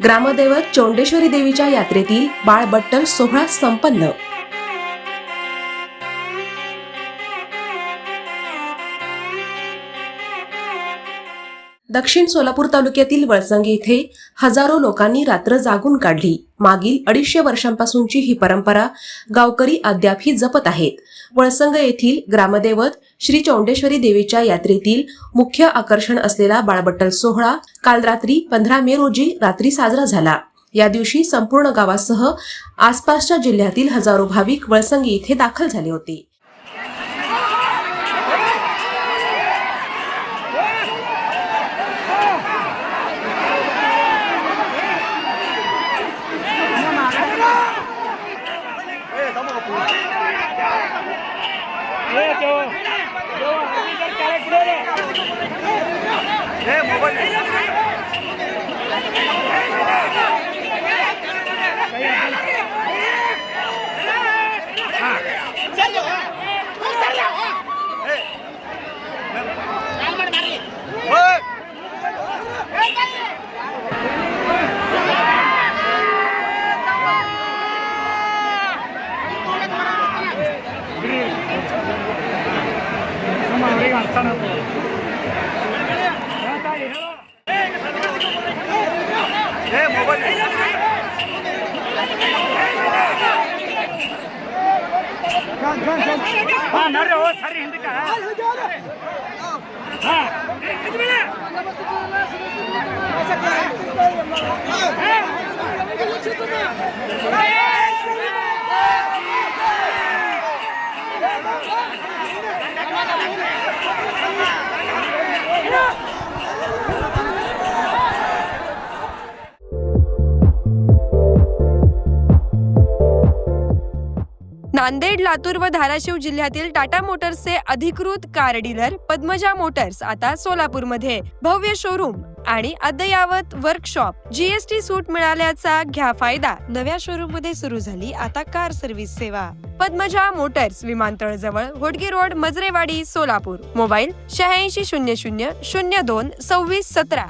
ग्रामदैवत चौंडेश्वरी देवीच्या यात्रेतील बाळबट्टल सोहळा संपन्न। दक्षिण सोलापूर तालुक्यातील वळसंगी येथे हजारो लोकांनी रात्र जागून काढली। मागील 250 वर्षांपासूनची ही परंपरा गावकरी अद्यापही जपत आहेत। वळसंग येथील ग्रामदैवत श्री चौंडेश्वरी देवीच्या यात्रेतील मुख्य आकर्षण असलेला बाळबट्टल सोहळा काल रात्री 15 मे रोजी रात्री साजरा झाला। या दिवशी संपूर्ण गावासह आसपासच्या जिल्ह्यातील हजारो भाविक वळसंगी येथे दाखल झाले होते। नांदेड, लातूर व धाराशिव जिल्ह्यातील टाटा मोटर्सचे अधिकृत कार डीलर पद्मजा मोटर्स आता सोलापूरमध्ये भव्य शोरूम आणि अद्ययावत वर्कशॉप, जीएसटी सूट मिळाल्याचा घ्या फायदा। नव्या शोरूम मध्ये सुरू झाली आता कार सर्व्हिस सेवा। पद्मजा मोटर्स, विमानतळ जवळ, होडगी रोड, मजरेवाडी, सोलापूर। मोबाईल 8600 02 26 17।